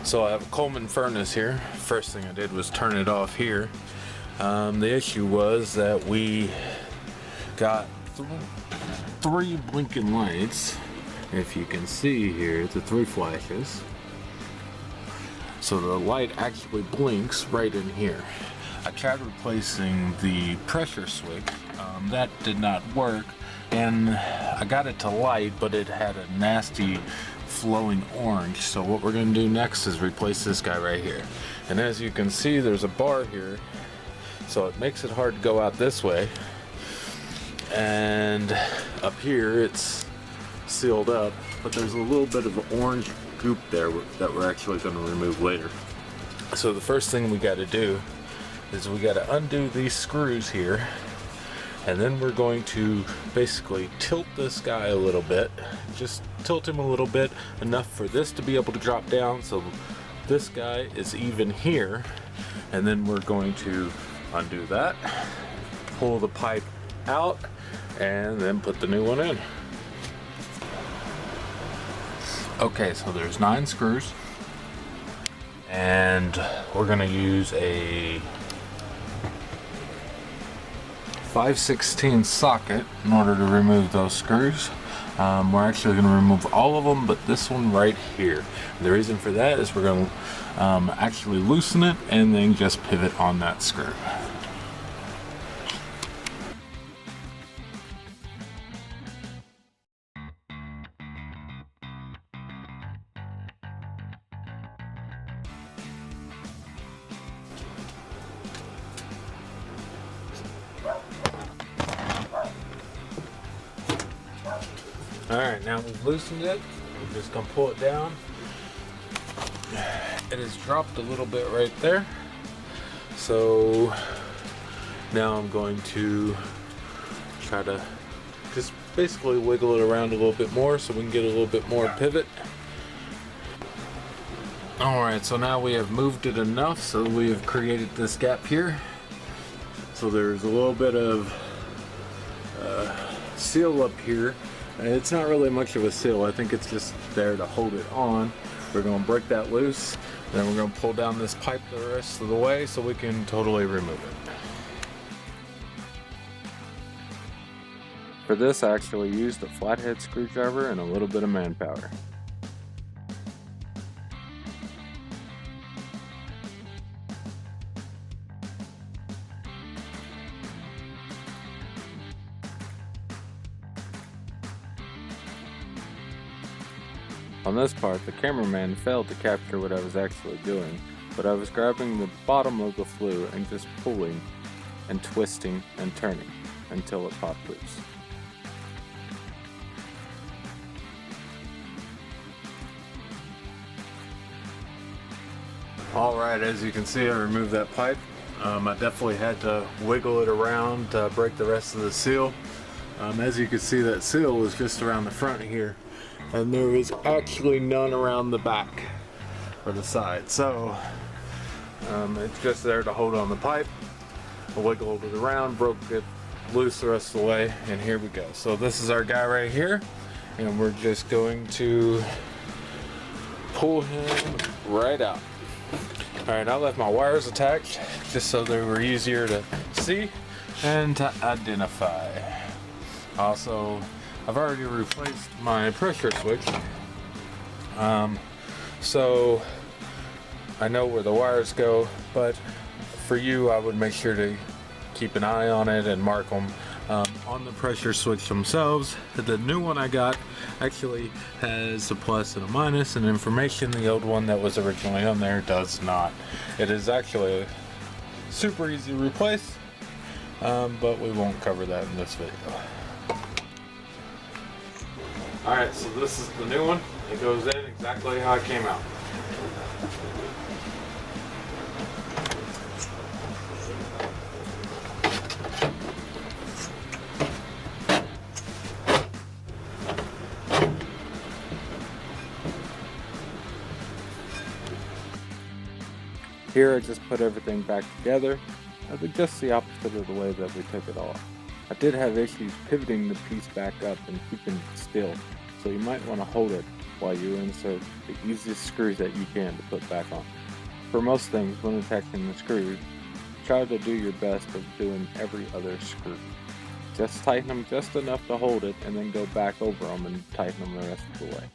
So I have a Coleman furnace here. First thing I did was turn it off here. The issue was that we got three blinking lights. If you can see here, the 3 flashes. So the light actually blinks right in here. I tried replacing the pressure switch. That did not work, and I got it to light, but it had a nasty flowing orange. So what we're going to do next is replace this guy right here. And as you can see, there's a bar here, so it makes it hard to go out this way. And up here it's sealed up, but there's a little bit of orange goop there that we're actually going to remove later. So the first thing we got to do is we got to undo these screws here, and then we're going to basically tilt this guy a little bit. Just tilt him a little bit, enough for this to be able to drop down so this guy is even here. And then we're going to undo that, pull the pipe out, and then put the new one in. Okay, so there's 9 screws, and we're going to use a 5/16 socket in order to remove those screws. We're actually going to remove all of them but this one right here. The reason for that is we're going to actually loosen it and then just pivot on that screw. Alright, now we've loosened it. We're just going to pull it down. It has dropped a little bit right there. So now I'm going to try to just basically wiggle it around a little bit more so we can get a little bit more pivot. Alright, so now we have moved it enough so we have created this gap here. So there's a little bit of seal up here. It's not really much of a seal. I think it's just there to hold it on. We're going to break that loose, then we're going to pull down this pipe the rest of the way so we can totally remove it. For this, I actually used a flathead screwdriver and a little bit of manpower. On this part, the cameraman failed to capture what I was actually doing, but I was grabbing the bottom of the flue and just pulling and twisting and turning until it popped loose. Alright, as you can see, I removed that pipe. I definitely had to wiggle it around to break the rest of the seal. As you can see, that seal was just around the front here, and there was actually none around the back or the side. So it's just there to hold on the pipe. I wiggled it around, broke it loose the rest of the way, and here we go. So this is our guy right here, and we're just going to pull him right out. Alright, I left my wires attached just so they were easier to see and to identify. Also, I've already replaced my pressure switch, so I know where the wires go, but for you I would make sure to keep an eye on it and mark them. On the pressure switch themselves, the new one I got actually has a plus and a minus and information. The old one that was originally on there does not. It is actually super easy to replace, but we won't cover that in this video. Alright, so this is the new one. It goes in exactly how it came out. Here I just put everything back together. I think just the opposite of the way that we took it off. I did have issues pivoting the piece back up and keeping it still, so you might want to hold it while you insert the easiest screws that you can to put back on. For most things, when attaching the screws, try to do your best of doing every other screw. Just tighten them just enough to hold it, and then go back over them and tighten them the rest of the way.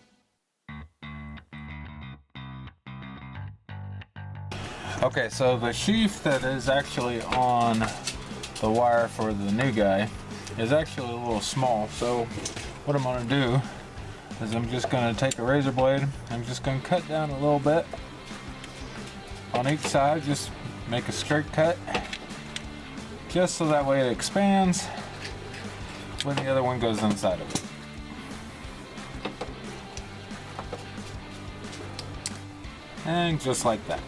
Okay, so the sheath that is actually on the wire for the new guy is actually a little small, so what I'm going to do is I'm just going to take a razor blade, I'm just going to cut down a little bit on each side, just make a straight cut, just so that way it expands when the other one goes inside of it. And just like that.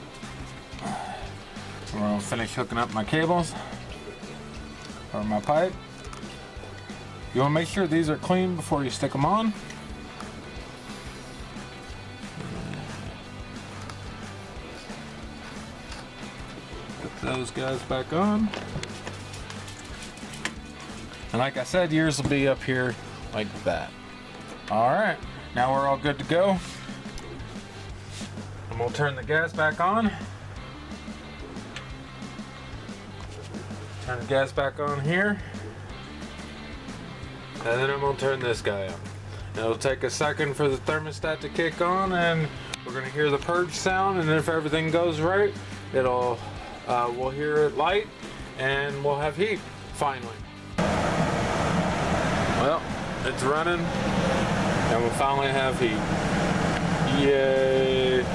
We're going to finish hooking up my cables or my pipe. You want to make sure these are clean before you stick them on. Put those guys back on. And like I said, yours will be up here like that. Alright, now we're all good to go. I'm going to turn the gas back on. Turn the gas back on here. And then I'm going to turn this guy on. It'll take a second for the thermostat to kick on, and we're going to hear the purge sound, and if everything goes right, it'll we'll hear it light, and we'll have heat, finally. Well, it's running, and we'll finally have heat. Yay!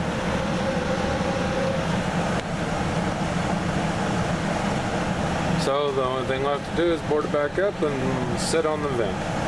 So the only thing left to do is board it back up and sit on the vent.